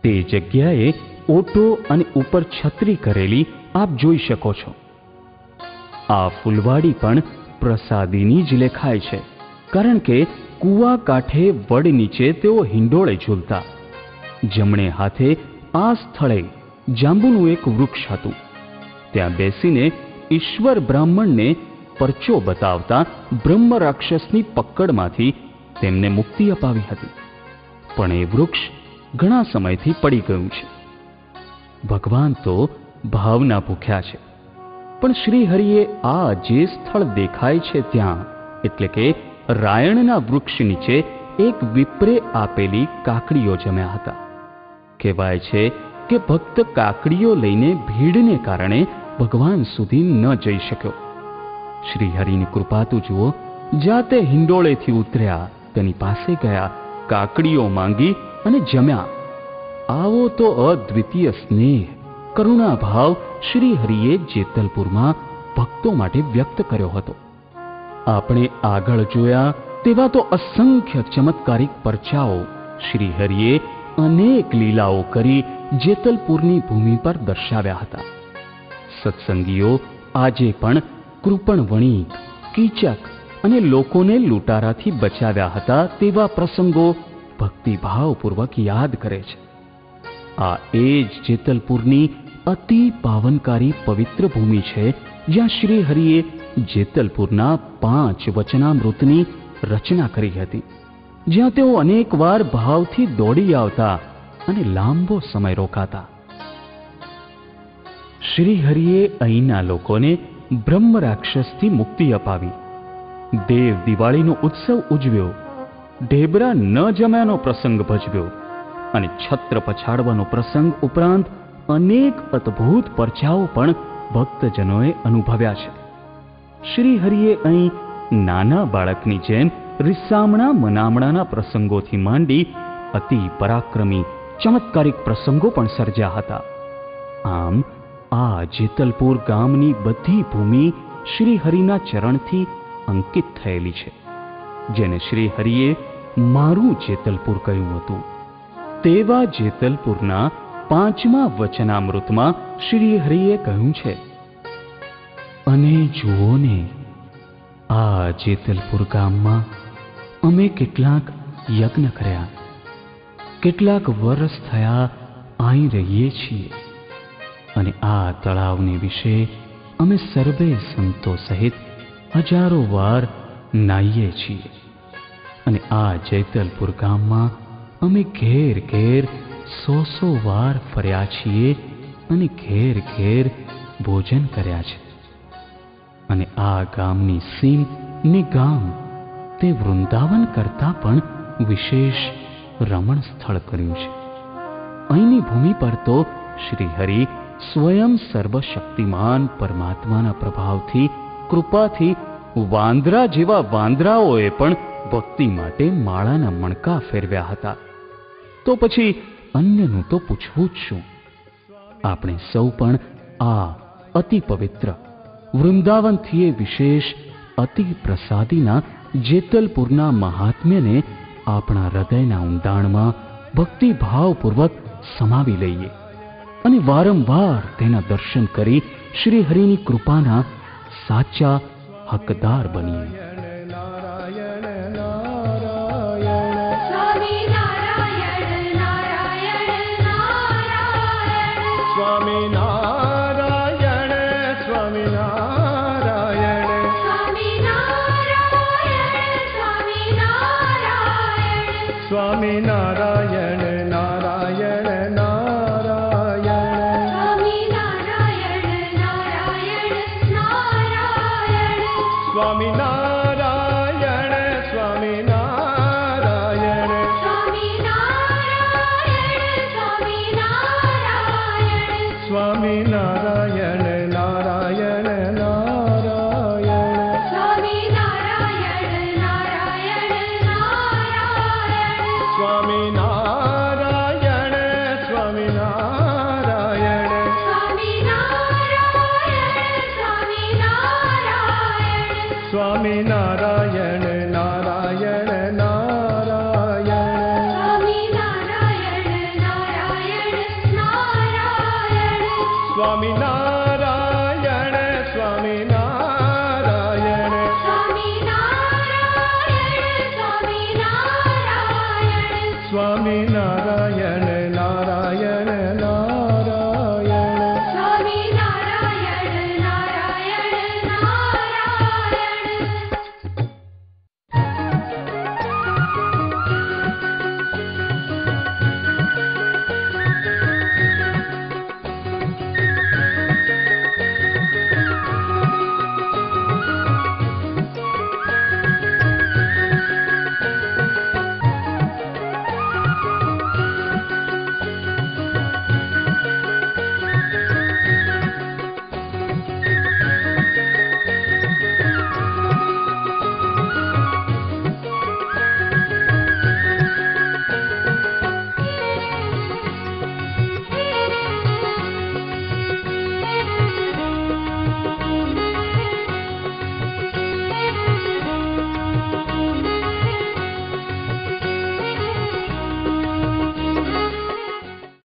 તે જગ્યાએ ઓટો અને ઉપર છત્રી કરેલી આપ જોઈ શકો છો. આ ફૂલવાડી પણ પ્રસાદીની જ લેખાય છે, કારણ કે કૂવા કાંઠે વડ નીચે તેઓ હિંડોળે ઝૂલતા. જમણે હાથે આ સ્થળે જાંબુનું એક વૃક્ષ હતું. ત્યાં બેસીને ઈશ્વર બ્રાહ્મણને પરચો બતાવતા બ્રહ્મ રાક્ષસની પકડમાંથી તેમને મુક્તિ અપાવી હતી. પણ એ વૃક્ષ ઘણા સમયથી પડી ગયું છે. ભગવાન તો ભાવના ભૂખ્યા છે, પણ શ્રી હરિએ આ જે સ્થળ દેખાય છે ત્યાં, એટલે કે રાયણના વૃક્ષ નીચે એક વિપ્રે આપેલી કાકડીઓ જમ્યા હતા. કહેવાય છે કે ભક્ત કાકડીઓ લઈને ભીડને કારણે ભગવાન સુધી ન જઈ શક્યો. શ્રી હરિની કૃપા તો જુઓ, જાતે હિંડોળેથી ઉતર્યા, તેની પાસે ગયા, કાકડીઓ માંગી અને જમ્યા. આવો તો અદ્વિતીય સ્નેહ, કરુણા ભાવ શ્રી હરિએ જેતલપુરમાં ભક્તો માટે વ્યક્ત કર્યો હતો. આપણે આગળ જોયા તેવા તો અસંખ્ય ચમત્કારિક પરચાઓ શ્રી હરિએ અનેક લીલાઓ કરી જેતલપુરની ભૂમિ પર દર્શાવ્યા હતા. સત્સંગીઓ આજે પણ કૃપણ વણિક, કીચક અને લોકોને લૂંટારાથી બચાવ્યા હતા તેવા પ્રસંગો ભક્તિભાવપૂર્વક યાદ કરે છે. આ એ જ જેતલપુરની અતિ પાવનકારી પવિત્ર ભૂમિ છે, જ્યાં શ્રી હરિએ જેતલપુરના 5 વચનામૃતની રચના કરી હતી, જ્યાં તેઓ અનેક વાર ભાવથી દોડી આવતા અને લાંબો સમય રોકાતા. શ્રી હરિએ અહીંના લોકોને બ્રહ્મ રાક્ષસથી મુક્તિ અપાવી. દેવ દિવાળીનો ઉત્સવ ઉજવ્યો, ઢેબરા ન જમ્યાનો પ્રસંગ ભજવ્યો અને છત્ર પછાડવાનો પ્રસંગ ઉપરાંત અનેક અદ્ભુત પરચાઓ પણ ભક્તજનોએ અનુભવ્યા છે. શ્રી હરિએ અહીં નાના બાળકની જેમ રિસામણા મનામણાના પ્રસંગોથી માંડી અતિ પરાક્રમી ચમત્કારિક પ્રસંગો પણ સર્જ્યા હતા. આમ આ જેતલપુર ગામની બધી ભૂમિ શ્રી હરિના ચરણથી અંકિત થયેલી છે, જેને શ્રી હરિએ મારું જેતલપુર કહ્યું હતું. તેવા જેતલપુરના 5મા વચનામૃતમાં શ્રી હરિએ કહ્યું છે, અને જુઓ ને, આ જેતલપુર ગામમાં અમે કેટલાક યજ્ઞ કર્યા, કેટલાક વર્ષ થયા અહીં રહીએ છીએ, અને આ તળાવને વિશે અમે સર્વે સંતો સહિત હજારો વાર નાહીએ છીએ. અને આ જેતલપુર ગામમાં અમે ઘેર ઘેર 100 વાર ફર્યા છીએ અને ઘેર ઘેર ભોજન કર્યા છે. અને આ ગામની સીમ ને ગામ તે વૃંદાવન કરતાં પણ વિશેષ રમણ સ્થળ કર્યું છે. અહીંની ભૂમિ પર તો શ્રી હરિ સ્વયં સર્વશક્તિમાન પરમાત્માના પ્રભાવથી, કૃપાથી વાંદરા જેવા વાંદરાઓએ પણ ભક્તિ માટે માળાના મણકા ફેરવ્યા હતા. તો પછી અન્યનું તો પૂછવું જ શું? આપણે સૌ પણ આ અતિ પવિત્ર વૃંદાવનથી વિશેષ અતિ પ્રસાદીના જેતલપુરના મહાત્મ્યને આપણા હૃદયના ઊંડાણમાં ભક્તિભાવપૂર્વક સમાવી લઈએ અને વારંવાર તેના દર્શન કરી શ્રી હરિની કૃપાના સાચા હકદાર બનીએ. સ્વામિનારાયણ નારાયણ નારાયણ, સ્વામિનારાયણ નારાયણ નારાયણ, સ્વામિનારાયણ સ્વામિનારાયણ